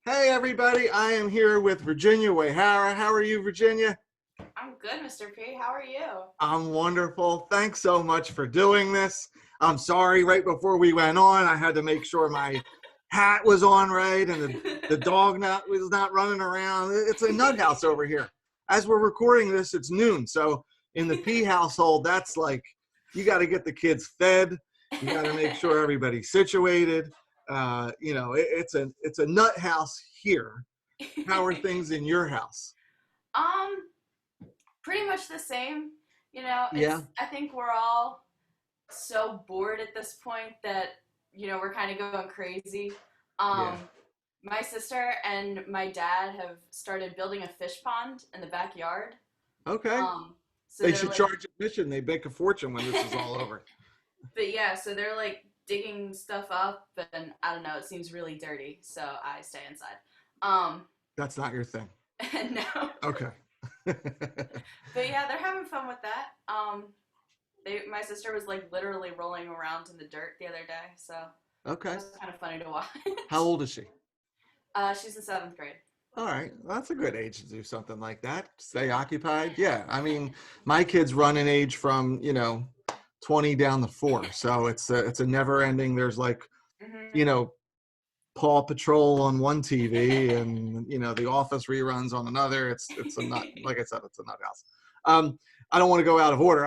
Hey everybody, I am here with Virginia Uyehara. How are you, Virginia? I'm good, Mr. P. How are you? I'm wonderful. Thanks so much for doing this. I'm sorry, right before we went on, I had to make sure my hat was on right and the dog was not running around. It's a nut house over here. As we're recording this, it's noon. So in the P household, that's like, you got to get the kids fed. You got to make sure everybody's situated. It's a nut house here. How are things in your house? um, Pretty much the same. Yeah, I think we're all so bored at this point that, we're kind of going crazy. yeah. Um, my sister and my dad have started building a fish pond in the backyard. Okay. Um, so They they're should like, charge admission. They make a fortune when this is all over. but yeah, so they're like digging stuff up, and I don't know, it seems really dirty, so I stay inside. Um, That's not your thing. no. Okay. But yeah, they're having fun with that. My sister was like literally rolling around in the dirt the other day, so that Okay. was kind of funny to watch. How old is she? She's in seventh grade. All right. Well, that's a good age to do something like that. Stay occupied. Yeah. I mean, my kids run in age from, 20 down to 4. So it's a never ending. There's like, you Hmm. know, Paw Patrol on one TV and The Office reruns on another. It's a nut. Like I said, it's a nut house. I don't want to go out of order.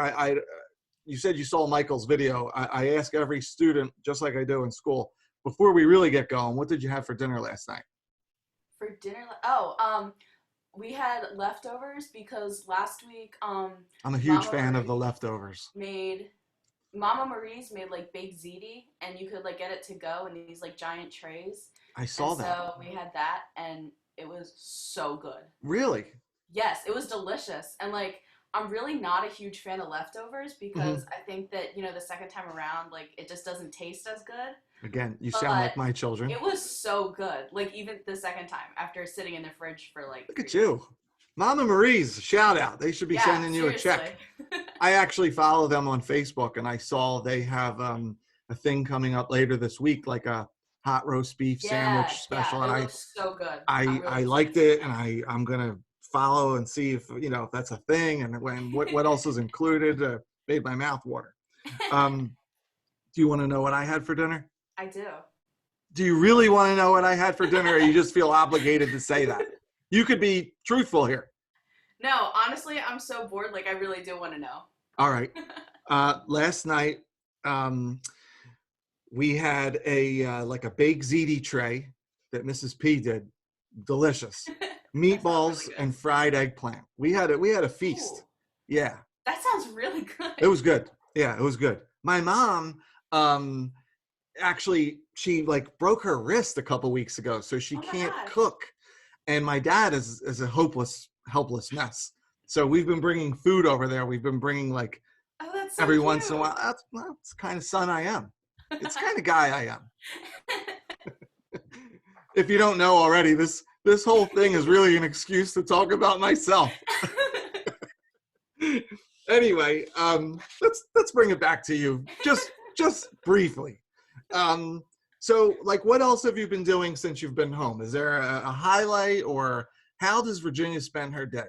You said you saw Michael's video. I ask every student, just like I do in school, before we really get going, what did you have for dinner last night? For dinner, we had leftovers because last week, I'm a huge Mama fan of the Marie leftovers. made Mama Marie's made like baked ziti, and you could like get it to go in these like giant trays, I and saw that. so we had that, and it was so good. Really? Yes, it was delicious. And like I'm really not a huge fan of leftovers because Hmm. I think that, the second time around, like it just doesn't taste as good. Again, you sound But like my children. it was so good. Like even the second time after sitting in the fridge for like Look at 3 days. you. Mama Marie's, shout out. They should be Yeah, sending you a check. seriously. I actually follow them on Facebook, and I saw they have a thing coming up later this week, like a hot roast beef Yeah, sandwich yeah, special. And it I looks so good. I'm I really I excited liked to see it, and that. I'm gonna follow and see if that's a thing, and what else is included. Made my mouth water. Um, do you want to know what I had for dinner? I do. Do you really want to know what I had for dinner, or you just feel obligated to say that? You could be truthful here. No, honestly, I'm so bored. Like I really do want to know. All right. Last night, um, we had a like a baked ziti tray that Mrs. P did. Delicious. That sounds really Meatballs good. and fried eggplant. We had a feast. Ooh, Yeah, that sounds really it good. was good. Yeah, it was good. My mom, um, actually, she like broke her wrist a couple weeks ago, so she Oh my can't gosh. cook. And my dad is a helpless mess. So we've been bringing food over there. We've been bringing like Oh, that's so every once in a cute. while. That's the kind of son I am. It's the kind of guy I am. If you don't know already, this whole thing is really an excuse to talk about myself. Anyway, let's bring it back to you just briefly. Um, so, like, what else have you been doing since you've been home? Is there a highlight, or how does Virginia spend her day?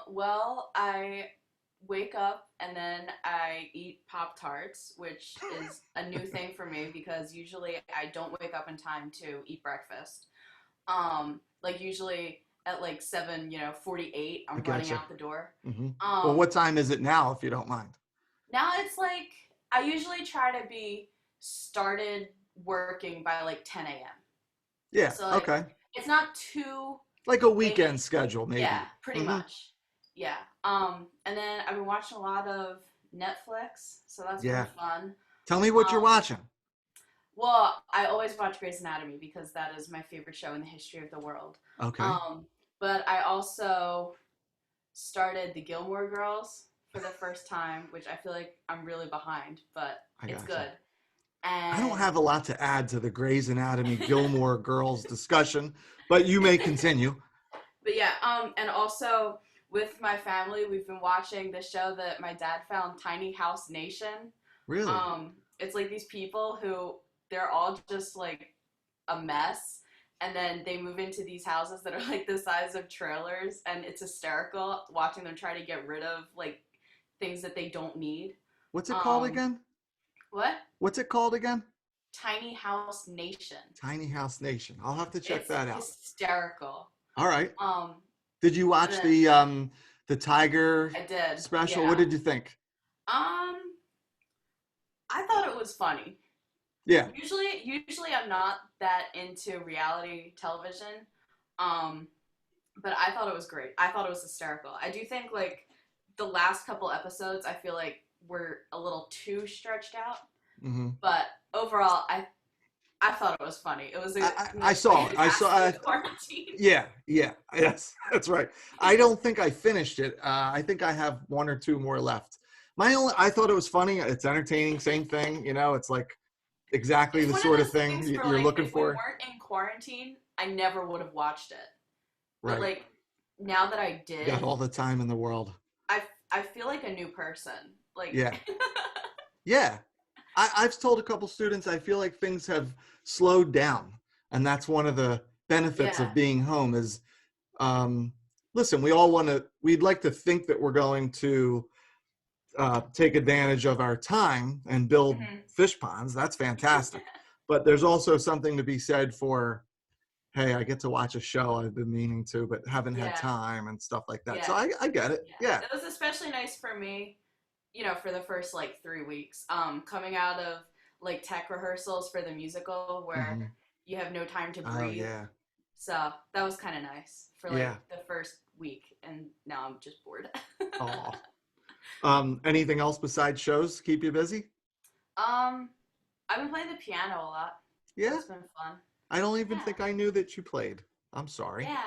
Well, I wake up and then I eat Pop Tarts, which is a new thing for me because usually I don't wake up in time to eat breakfast. Like usually at like 7, 48, I I'm running gotcha. out the door. Hmm. Well, Um, what time is it now, if you don't mind? Now it's like I usually try to be started working by like 10 a.m. Yeah. So like Okay. it's not too Like a late. weekend schedule, Yeah, maybe. pretty Hmm. much. Yeah. And then I've been watching a lot of Netflix, so that's been Yeah. fun. Tell me what you're Um, watching. well, I always watch Grey's Anatomy because that is my favorite show in the history of the world. Okay. Um, but I also started The Gilmore Girls for the first time, which I feel like I'm really behind, but I it's gotcha. good. I don't And have a lot to add to the Grey's Anatomy Gilmore Girls discussion, but you may continue. but yeah, and also with my family, we've been watching this show that my dad found, Tiny House Nation. Really? It's like these people who they're all just like a mess, and then they move into these houses that are like the size of trailers, and it's hysterical watching them try to get rid of like things that they don't need. What's it called Um, again? what? What's it called again? Tiny House Nation. Tiny House Nation. I'll have to check It's that out. hysterical. All right. Um, Did you watch then, the Tiger I did. special? Yeah. What did you think? I thought it was funny. Yeah. Usually I'm not that into reality television. But I thought it was great. I thought it was hysterical. I do think like the last couple episodes I feel like were a little too stretched out. Mm-hmm. But overall I thought it was funny. It was I saw it. I saw quarantine. Yeah, yes, that's right. I don't think I finished it. I think I have one or two more left. I thought it was funny. It's entertaining. Same thing. It's like exactly the sort of thing you're like, looking if for. we weren't in quarantine, I never would have watched it. Right. But like now that I did, you got all the time in the world. I feel like a new person. Like yeah. Yeah. I've told a couple students I feel like things have slowed down, and that's one of the benefits of being home is listen, we'd like to think that we're going to take advantage of our time and build fish ponds. That's fantastic. But there's also something to be said for, hey, I get to watch a show I've been meaning to, but haven't had time and stuff like that. So I get it. Yeah. It was especially nice for me, for the first like 3 weeks, coming out of like tech rehearsals for the musical where you have no time to breathe. Oh, yeah. So that was kind of nice for like the first week, and now I'm just bored. Anything else besides shows keep you busy? I've been playing the piano a lot. Yeah. It's been fun. I don't even think I knew that you played. I'm sorry. Yeah.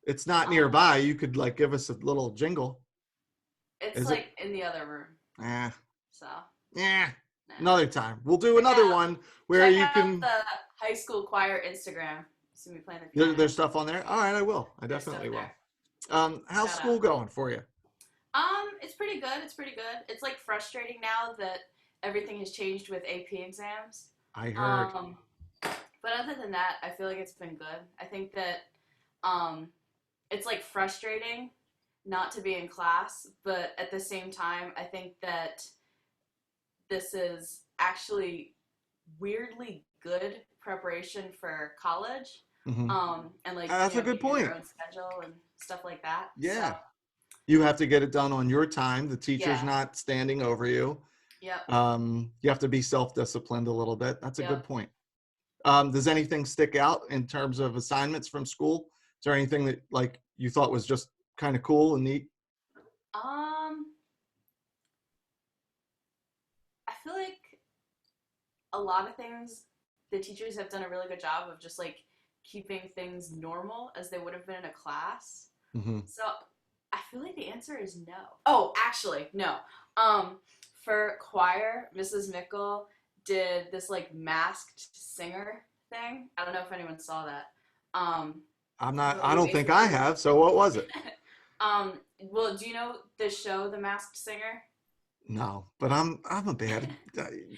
It's not nearby. You could like give us a little jingle. It's like in the other room. So. Yeah. Another time. We'll do another one where you can. The high school choir Instagram. See me playing the piano. There's stuff on there. All right, I will. I definitely will. How's school going for you? It's pretty good. It's like frustrating now that everything has changed with AP exams. I heard. But other than that, I feel like it's been good. I think that it's like frustrating not to be in class, but at the same time, I think that this is actually weirdly good preparation for college. And like that's a good point. Your own schedule and stuff like that. Yeah. So, you have to get it done on your time. The teacher's not standing over you. Yep. You have to be self-disciplined a little bit. That's a good point. Does anything stick out in terms of assignments from school? Is there anything that like you thought was just kind of cool and neat? I feel like a lot of things the teachers have done a really good job of just like keeping things normal as they would have been in a class. So I feel like the answer is no. Oh, actually, no. For choir, Mrs. Mickle did this like masked singer thing. I don't know if anyone saw that. I don't think I have. So what was it? Well, do you know the show, The Masked Singer? No, but I'm a bad.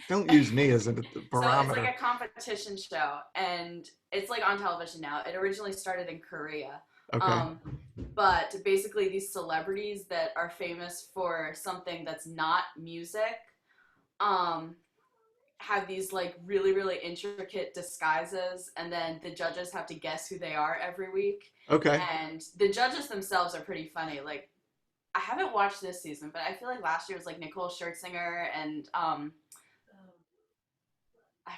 Don't use me as a barometer. So it's like a competition show, and it's like on television now. It originally started in Korea. Okay. But basically, these celebrities that are famous for something that's not music, have these like really, really intricate disguises, and then the judges have to guess who they are every week. Okay. And the judges themselves are pretty funny. Like, I haven't watched this season, but I feel like last year was like Nicole Scherzinger and I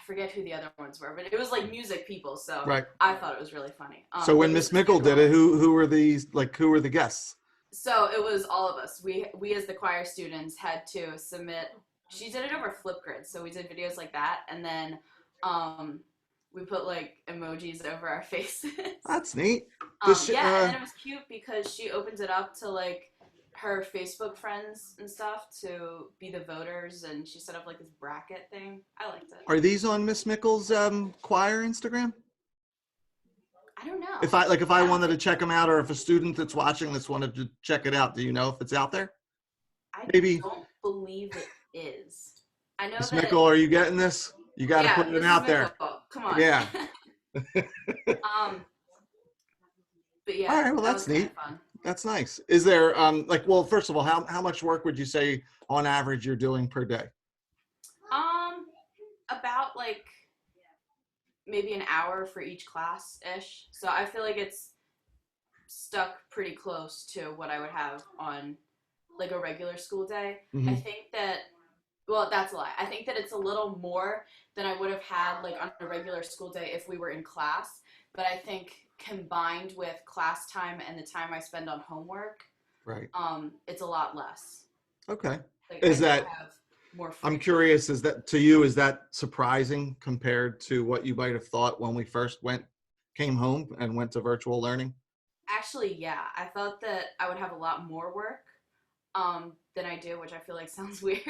forget who the other ones were, but it was like music people, so I thought it was really funny. So when Miss Mickle did it, who were the guests? So it was all of us. We as the choir students had to submit. She did it over Flipgrid, so we did videos like that, and then we put like emojis over our faces. That's neat. And then it was cute because she opens it up to like her Facebook friends and stuff to be the voters, and she set up like this bracket thing. I liked it. Are these on Miss Mickle's choir Instagram? I don't know. If I wanted to check them out, or if a student that's watching this wanted to check it out, do you know if it's out there? I don't believe it is. I know Miss Mickle, are you getting this? You got to put it out there. Come on. Yeah. Um, but All yeah, right, well, that was that's kind of neat. fun. That's nice. Is there like, well, first of all, how much work would you say on average you're doing per day? Um, about like maybe an hour for each class ish. So I feel like it's stuck pretty close to what I would have on like a regular school day. I Hmm. think that well, that's a lie. I think that it's a little more than I would have had like on a regular school day if we were in class. But I think combined with class time and the time I spend on homework, Right. it's a lot less. Okay. Like I Is do that, have more I'm free time. curious, is that to you, is that surprising compared to what you might have thought when we first came home and went to virtual learning? Actually, yeah, I thought that I would have a lot more work than I do, which I feel like sounds weird.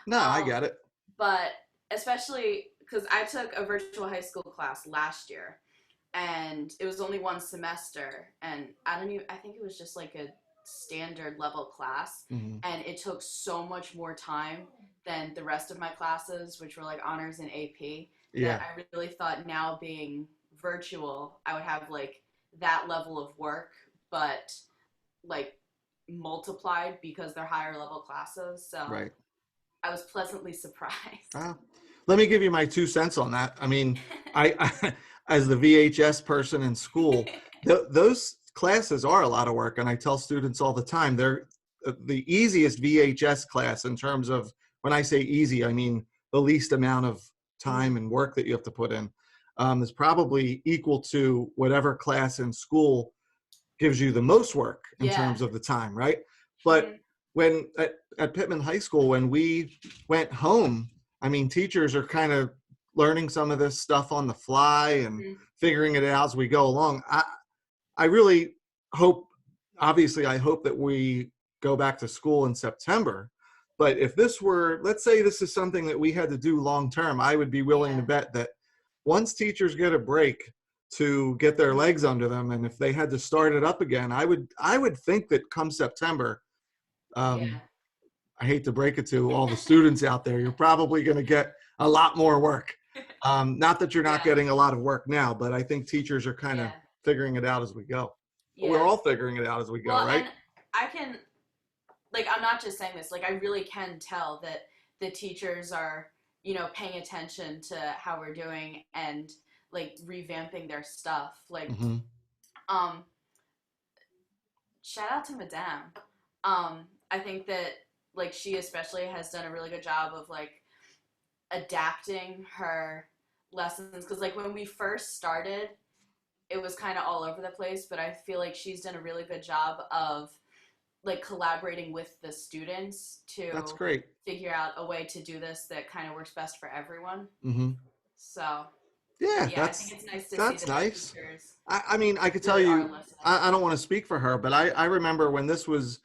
No, I Um, get it. but especially because I took a virtual high school class last year, and it was only one semester, and I think it was just like a standard level class, Hmm. and it took so much more time than the rest of my classes, which were like honors and AP, that Yeah, I really thought now being virtual I would have like that level of work, but like multiplied because they're higher level classes. So right. I was pleasantly surprised. Uh, Let me give you my 2 cents on that. I mean, I as the VHS person in school, those classes are a lot of work, and I tell students all the time they're the easiest VHS class in terms of when I say easy, I mean the least amount of time and work that you have to put in is probably equal to whatever class in school gives you the most work in Yeah. terms of the time, right? But Mm-hmm. when at Pitman High School, when we went home, I mean, teachers are kind of learning some of this stuff on the fly and Mm-hmm. figuring it out as we go along. I really hope, obviously, I hope that we go back to school in September. But if this were, let's say this is something that we had to do long term, I would be willing to Yeah. bet that once teachers get a break to get their Mm-hmm. legs under them, and if they had to start it up again, I would think that come September, um, Yeah. I hate to break it to all the students out there, you're probably going to get a lot more work. Not that you're not Yeah. getting a lot of work now, but I think teachers are kind of Yeah. figuring it out as we go. We're Yeah. all figuring it out as we go, Well, right? and I can like I'm not just saying this, like I really can tell that the teachers are, paying attention to how we're doing and like revamping their stuff. Like Hmm. um shout out to Madame. I think that like she especially has done a really good job of like adapting her lessons because like when we first started it was kind of all over the place, but I feel like she's done a really good job of like collaborating with the students That's to great. figure out a way to do this that kind of works best for everyone. Hmm. So, Yeah, yeah, I think it's nice to see that's that the nice. teachers I mean, I could tell really are you, listening. I don't want to speak for her, but I remember when this was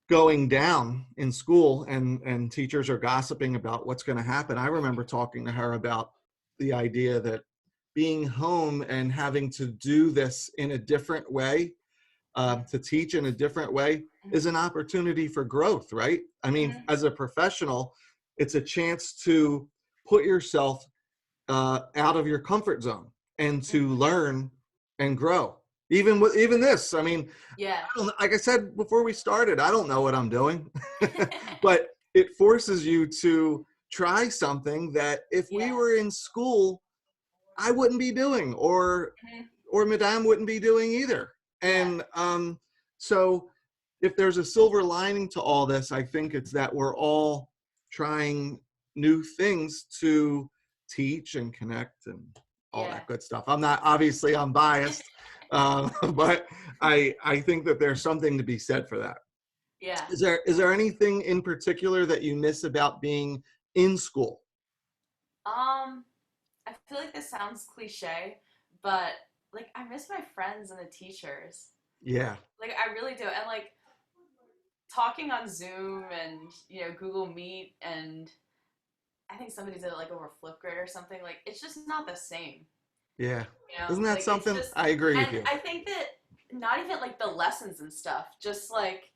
going down in school and teachers are gossiping about what's going to happen. I remember talking to her about the idea that being home and having to do this in a different way, to teach in a different way, is Mm-hmm. an opportunity for growth, right? I mean, Mm-hmm. as a professional, it's a chance to put yourself out of your comfort zone and to Mm-hmm. learn and grow. Even this, I mean, Yeah. like I said before we started, I don't know what I'm doing, but it forces you to try something that if we Yeah. were in school, I wouldn't be doing, Mm-hmm. or Madame wouldn't be doing either. Yeah. And so, if there's a silver lining to all this, I think it's that we're all trying new things to teach and connect and all Yeah. that good stuff. I'm not, obviously I'm biased, but I think that there's something to be said for that. Yeah. Is there anything in particular that you miss about being in school? Um, I feel like this sounds cliche, but like I miss my friends and the teachers. Yeah. Like I really do. And like talking on Zoom and Google Meet and I think somebody did it like over Flipgrid or something. Like it's just not the same. Yeah. Isn't that Like it's something? just I agree with and you. I think that not even like the lessons and stuff, just like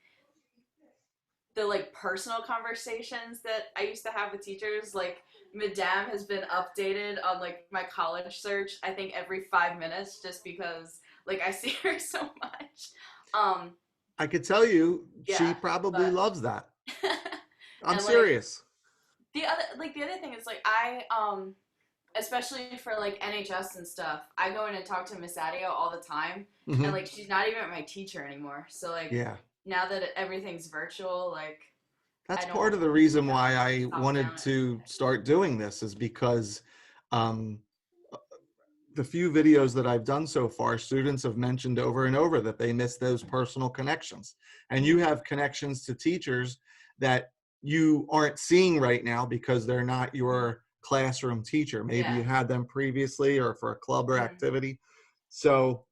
the like personal conversations that I used to have with teachers, like Madame has been updated on like my college search, I think every 5 minutes, just because like I see her so much. Um, I could tell you she yeah, probably but loves that. I'm and like serious. the other thing is like I especially for like NHS and stuff, I go in and talk to Miss Adio all the time, and Hmm. like she's not even my teacher anymore. So like Yeah. now that everything's virtual, like That's I don't part of the reason know, why I top wanted down to start doing this is because um, the few videos that I've done so far, students have mentioned over and over that they miss those personal connections. And you Mhm. have connections to teachers that you aren't seeing right now because they're not your classroom teacher. Maybe Yeah. you had them previously or for a club or Mhm. activity. So,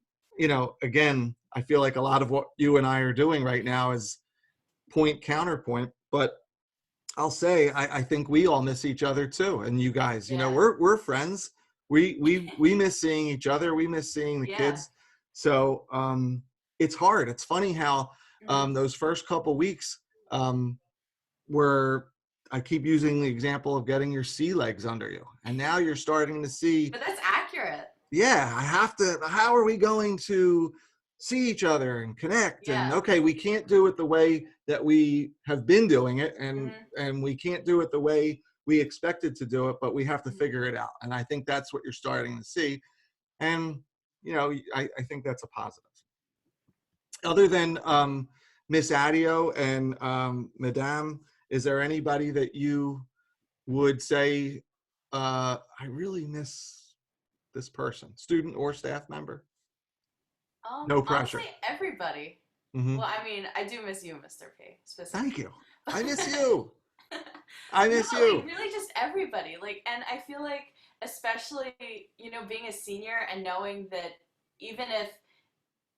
again, I feel like a lot of what you and I are doing right now is point counterpoint, but I'll say I think we all miss each other too. And you guys, Yeah. we're friends. We miss seeing each other. We miss seeing the Yeah. kids. So it's hard. It's funny how Mhm. those first couple weeks um, were. I keep using the example of getting your sea legs under you, and now you're starting to see, But that's accurate. yeah, I have to, how are we going to see each other and connect? And Yeah. okay, we can't do it the way that we have been doing it, Mhm. and we can't do it the way we expected to do it, but we have to Mhm. figure it out. And I think that's what you're starting to see. And I think that's a positive. Other than Miss Adio and Madame, is there anybody that you would say, I really miss this person, student or staff member? No Honestly, pressure. everybody. Hmm. Well, I mean, I do miss you, Mr. P, Thank specifically. you. I miss you. I No, miss like you. really just everybody. Like, and I feel like, especially, being a senior and knowing that even if,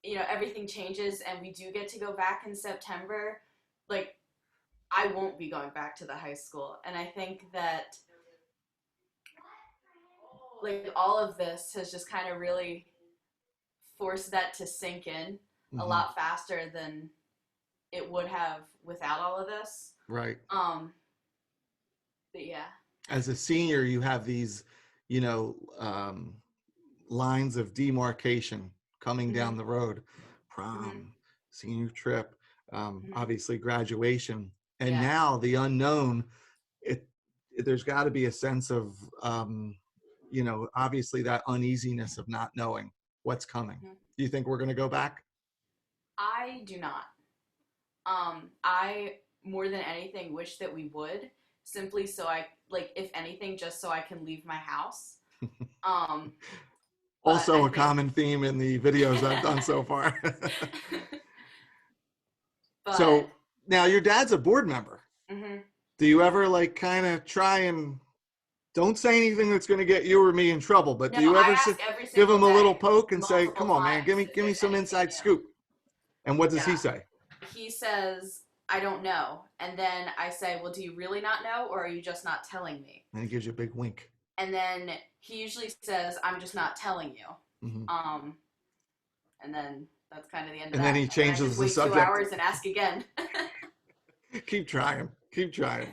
everything changes and we do get to go back in September, like, I won't be going back to the high school. And I think that, like, all of this has just kind of really forced that to sink in a Hmm. lot faster than it would have without all of this. Right. Um, but yeah. As a senior, you have these, you know, um, lines of demarcation coming Hmm. down the road: Hmm. prom, senior trip, Hmm. obviously graduation, and Yeah. now the unknown. It, there's got to be a sense of, obviously that uneasiness of not knowing what's coming. Hmm. Do you think we're going to go back? I do not. I more than anything wish that we would, simply so I like, if anything, just so I can leave my house. Um, but Also I a think, common theme in the videos I've done so far. but So now your dad's a board member. mhm. Do you ever like kind of try and, don't say anything that's going to get you or me in trouble, but No, do you I ever ask every give single him a little day, poke and say, multiple "Come on, man, times, if give me there's some anything inside new. scoop"? And what does he Yeah. say? He says, I don't know. And then I say, well, do you really not know, or are you just not telling me? And he gives you a big wink. And then he usually says, I'm just not telling you. Hmm. Um, and then that's kind of the end of And then that. he And then I just changes the wait two subject. hours and ask again. Keep trying. Keep trying.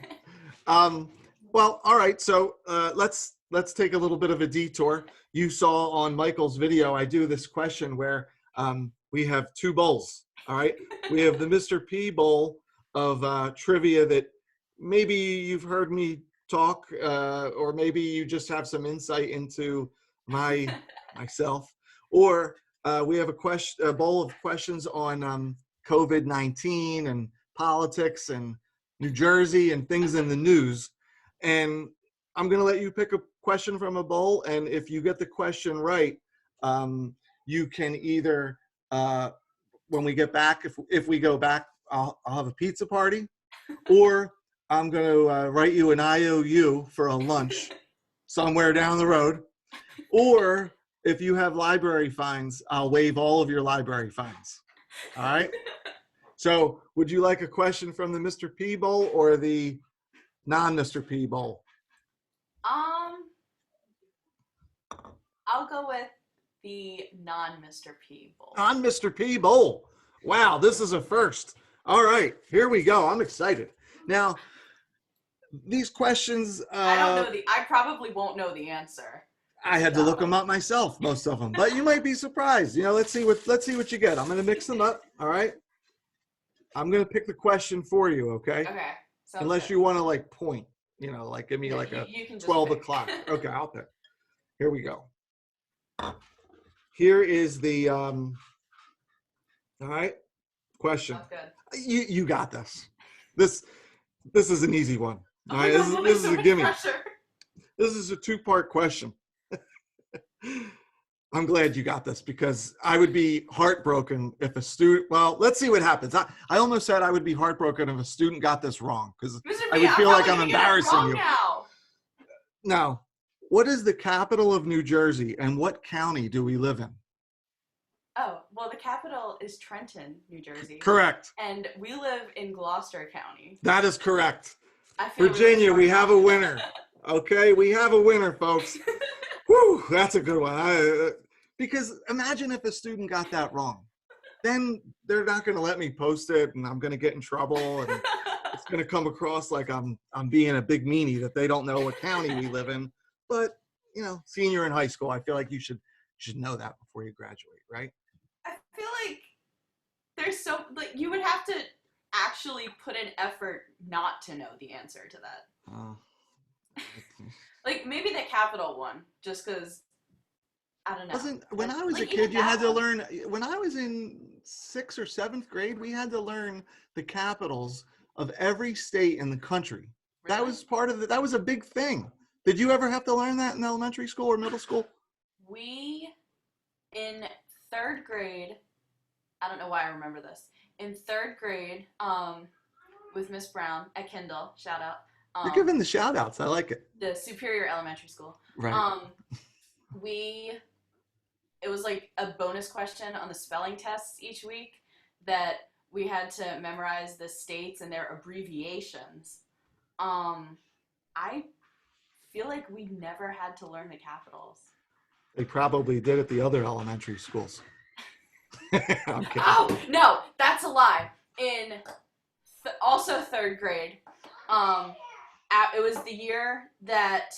Um, well, all right. So let's take a little bit of a detour. You saw on Michael's video, I do this question where we have two bowls. All right. We have the Mr. P bowl of trivia that maybe you've heard me talk, or maybe you just have some insight into myself, or we have a bowl of questions on COVID-19 and politics and New Jersey and things in the news. And I'm going to let you pick a question from a bowl. And if you get the question right, you can either, when we get back, if we go back, I'll have a pizza party, or I'm going to write you an IOU for a lunch somewhere down the road. Or if you have library fines, I'll waive all of your library fines. All right. So would you like a question from the Mr. P Bowl or the non-Mr. P Bowl? um, I'll go with the non Mr. P bowl. Non-Mr. P Bowl. Wow, this is a first. All right, here we go. I'm excited. Now, These questions, I probably won't know the answer. I had to look them up myself, most of them, but you might be surprised. You know, let's see what you get. I'm going to mix them up. All right. I'm going to pick the question for you. Okay. Okay. Unless good. you want to like point, like give me like you can 12 o'clock. Okay. I'll pick. Here we go. Here is the, all right. Question. Good. You got this. This is an easy one. All right. This is a gimme. This is a two-part question. I'm glad you got this because I would be heartbroken if a student, well, let's see what happens. I almost said I would be heartbroken if a student got this wrong because I would feel like I'm embarrassing you. Now, what is the capital of New Jersey and what county do we live in? Oh, well, the capital is Trenton, New Jersey. Correct. And we live in Gloucester County. That is correct. Virginia, we have a winner. Okay, we have a winner, folks. Whew, that's a good one. Because imagine if a student got that wrong. Then they're not going to let me post it, and I'm going to get in trouble, and it's going to come across like I'm being a big meanie that they don't know what county we live in. But senior in high school, I feel like you should know that before you graduate, right? I feel like there's you would have to actually put an effort not to know the answer to that. Like maybe the capital one, just because I don't know. When I was a kid, you had to learn. When I was in 6th or 7th grade, we had to learn the capitals of every state in the country. Really? That was part of it. That was a big thing. Did you ever have to learn that in elementary school or middle school? We, in 3rd grade, I don't know why I remember this. In 3rd grade, with Miss Brown at Kendall, shout out. You're giving the shout outs. I like it. The Superior Elementary School. Right. It was like a bonus question on the spelling tests each week that we had to memorize the states and their abbreviations. I feel like we never had to learn the capitals. They probably did at the other elementary schools. I'm kidding. Oh, no, that's a lie. In also 3rd grade, it was the year that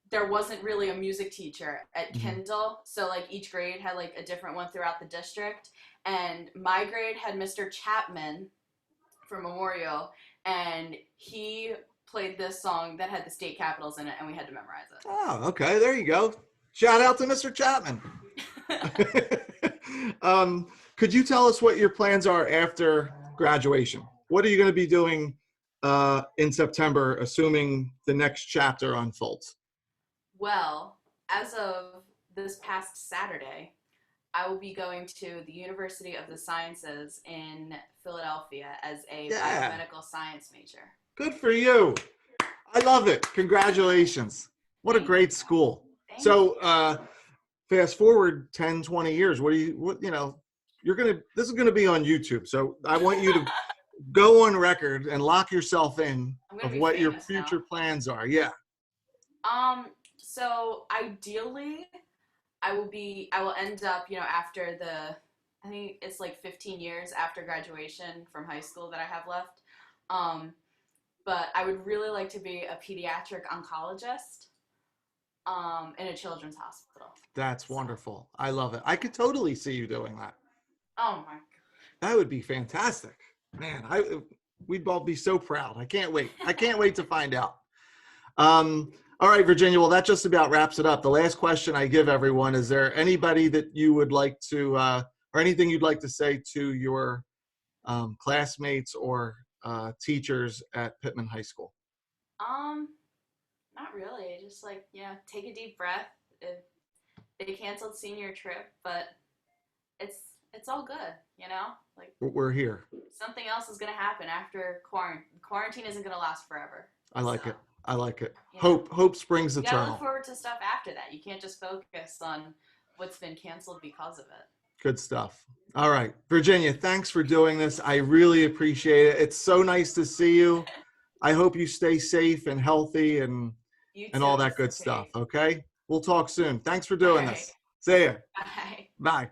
there wasn't really a music teacher at Kendall, so like each grade had like a different one throughout the district, and my grade had Mr. Chapman from Memorial, and he played this song that had the state capitals in it, and we had to memorize it. Oh, okay, there you go. Shout out to Mr. Chapman. Could you tell us what your plans are after graduation? What are you going to be doing in September, assuming the next chapter unfolds? Well, as of this past Saturday, I will be going to the University of the Sciences in Philadelphia as a biomedical science major. Good for you. I love it. Congratulations. What a great school. So fast forward 10, 20 years. This is going to be on YouTube. So I want you to go on record and lock yourself in of what your future plans are. Yeah. So ideally I will end up, after I think it's like 15 years after graduation from high school that I have left. But I would really like to be a pediatric oncologist in a children's hospital. That's wonderful. I love it. I could totally see you doing that. Oh my God. That would be fantastic. Man, we'd all be so proud. I can't wait. I can't wait to find out. All right, Virginia, well, that just about wraps it up. The last question I give everyone, is there anybody that you would like to, or anything you'd like to say to your classmates or teachers at Pitman High School? Not really. Just take a deep breath. They canceled senior trip, but it's all good, We're here. Something else is going to happen after quarantine. Quarantine isn't going to last forever. I like it. I like it. Hope springs eternal. You gotta look forward to stuff after that. You can't just focus on what's been canceled because of it. Good stuff. All right, Virginia, thanks for doing this. I really appreciate it. It's so nice to see you. I hope you stay safe and healthy and all that good stuff. Okay, we'll talk soon. Thanks for doing this. See ya. Bye. Bye.